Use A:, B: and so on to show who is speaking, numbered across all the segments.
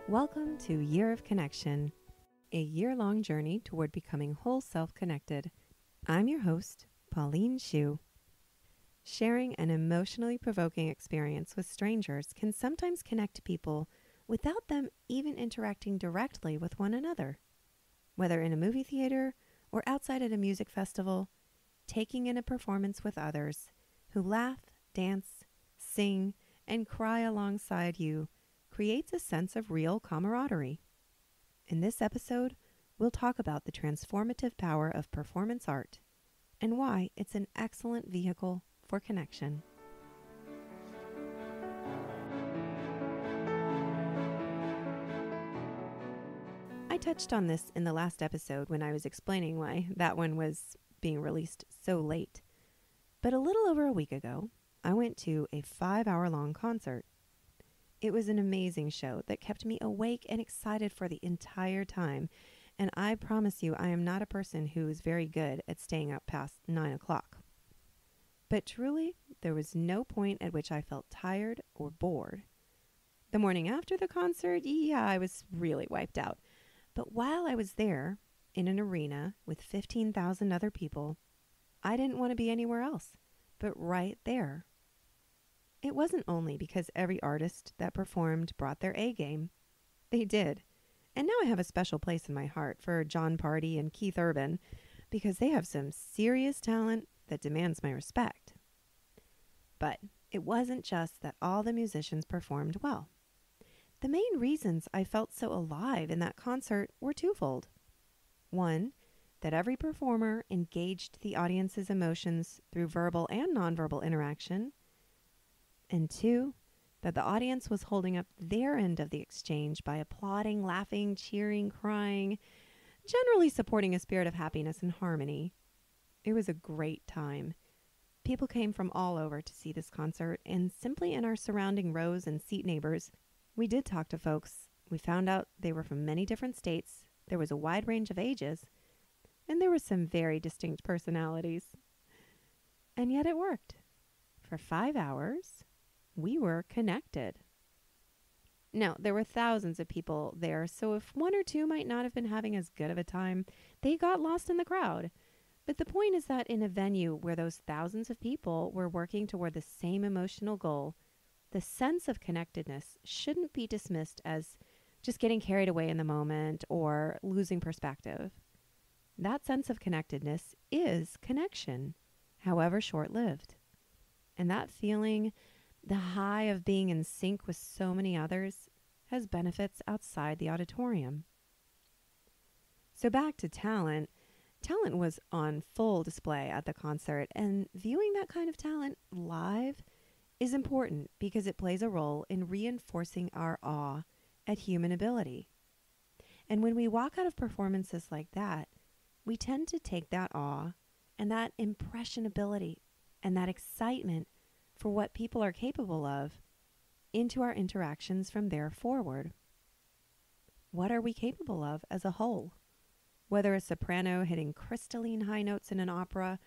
A: Welcome to Year of Connection, a year-long journey toward becoming whole self-connected. I'm your host, Pauline Shu. Sharing an emotionally provoking experience with strangers can sometimes connect people without them even interacting directly with one another. Whether in a movie theater or outside at a music festival, taking in a performance with others who laugh, dance, sing, and cry alongside you creates a sense of real camaraderie. In this episode, we'll talk about the transformative power of performance art and why it's an excellent vehicle for connection. I touched on this in the last episode when I was explaining why that one was being released so late. But a little over a week ago, I went to a 5-hour-long concert. It was an amazing show that kept me awake and excited for the entire time. And I promise you, I am not a person who is very good at staying up past 9 o'clock. But truly, there was no point at which I felt tired or bored. The morning after the concert, I was really wiped out. But while I was there, in an arena with 15,000 other people, I didn't want to be anywhere else, but right there. It wasn't only because every artist that performed brought their A game. They did. And now I have a special place in my heart for John Party and Keith Urban because they have some serious talent that demands my respect. But it wasn't just that all the musicians performed well. The main reasons I felt so alive in that concert were twofold. One, that every performer engaged the audience's emotions through verbal and nonverbal interaction. And two, that the audience was holding up their end of the exchange by applauding, laughing, cheering, crying, generally supporting a spirit of happiness and harmony. It was a great time. People came from all over to see this concert, and simply in our surrounding rows and seat neighbors, we did talk to folks. We found out they were from many different states, there was a wide range of ages, and there were some very distinct personalities. And yet it worked. For 5 hours, we were connected. Now, there were thousands of people there, so if one or two might not have been having as good of a time, they got lost in the crowd. But the point is that in a venue where those thousands of people were working toward the same emotional goal, the sense of connectedness shouldn't be dismissed as just getting carried away in the moment or losing perspective. That sense of connectedness is connection, however short-lived. And that feeling, the high of being in sync with so many others, has benefits outside the auditorium. So back to talent. Talent was on full display at the concert, and viewing that kind of talent live is important because it plays a role in reinforcing our awe at human ability. And when we walk out of performances like that, we tend to take that awe and that impressionability and that excitement for what people are capable of into our interactions from there forward. What are we capable of as a whole? Whether a soprano hitting crystalline high notes in an opera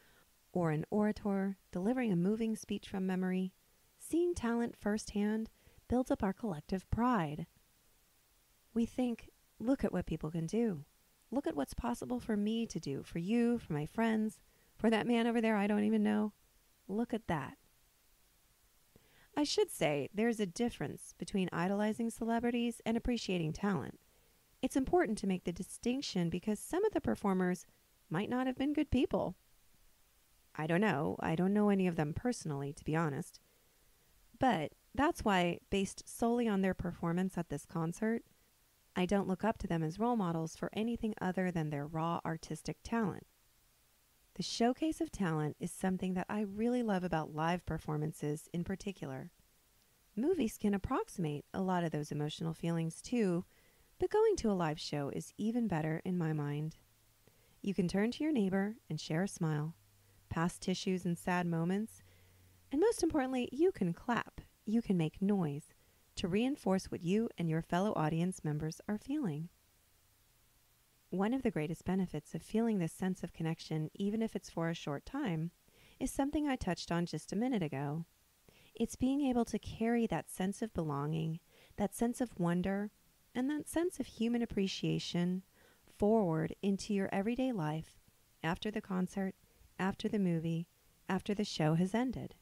A: or an orator delivering a moving speech from memory, seeing talent firsthand builds up our collective pride. We think, look at what people can do. Look at what's possible for me to do, for you, for my friends, for that man over there I don't even know. Look at that. I should say there's a difference between idolizing celebrities and appreciating talent. It's important to make the distinction because some of the performers might not have been good people. I don't know any of them personally, to be honest. But that's why, based solely on their performance at this concert, I don't look up to them as role models for anything other than their raw artistic talent. The showcase of talent is something that I really love about live performances in particular. Movies can approximate a lot of those emotional feelings too, but going to a live show is even better in my mind. You can turn to your neighbor and share a smile, pass tissues in sad moments, and most importantly, you can clap, you can make noise to reinforce what you and your fellow audience members are feeling. One of the greatest benefits of feeling this sense of connection, even if it's for a short time, is something I touched on just a minute ago. It's being able to carry that sense of belonging, that sense of wonder, and that sense of human appreciation forward into your everyday life after the concert, after the movie, after the show has ended.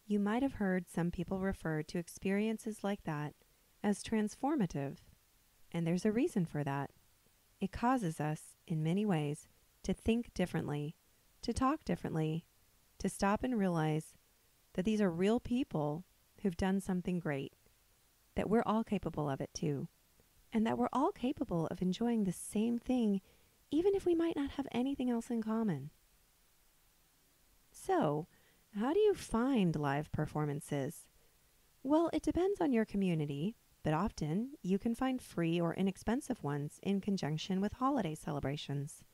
A: You might have heard some people refer to experiences like that as transformative, and there's a reason for that. It causes us, in many ways, to think differently, to talk differently, to stop and realize that these are real people who've done something great, that we're all capable of it too, and that we're all capable of enjoying the same thing even if we might not have anything else in common. So, how do you find live performances? Well, it depends on your community, but often you can find free or inexpensive ones in conjunction with holiday celebrations.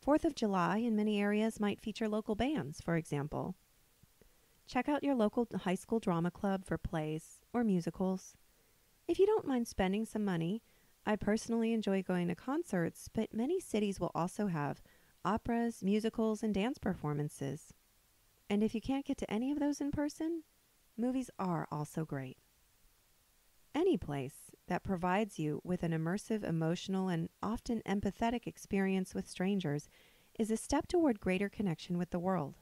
A: 4th of July in many areas might feature local bands, for example. Check out your local high school drama club for plays or musicals. If you don't mind spending some money, I personally enjoy going to concerts, but many cities will also have operas, musicals, and dance performances. And if you can't get to any of those in person, movies are also great. Any place that provides you with an immersive, emotional, and often empathetic experience with strangers is a step toward greater connection with the world.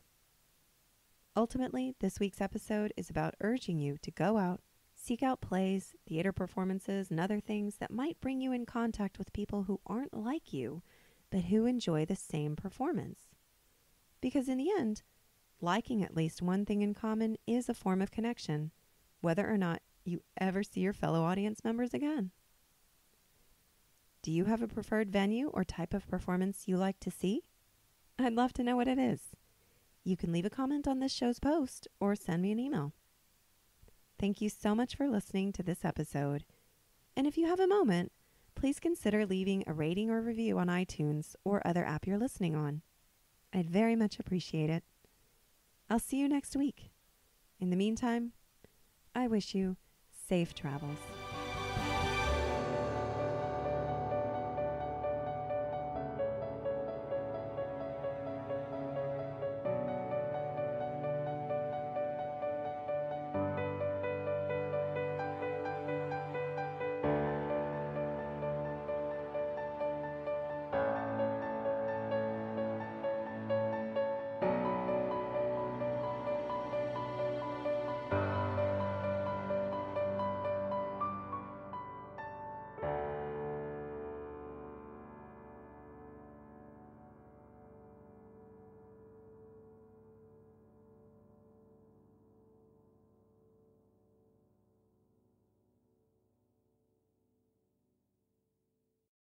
A: Ultimately, this week's episode is about urging you to go out, seek out plays, theater performances, and other things that might bring you in contact with people who aren't like you, but who enjoy the same performance. Because in the end, liking at least one thing in common is a form of connection, whether or not you ever see your fellow audience members again. Do you have a preferred venue or type of performance you like to see? I'd love to know what it is. You can leave a comment on this show's post or send me an email. Thank you so much for listening to this episode. And if you have a moment, please consider leaving a rating or review on iTunes or other app you're listening on. I'd very much appreciate it. I'll see you next week. In the meantime, I wish you safe travels.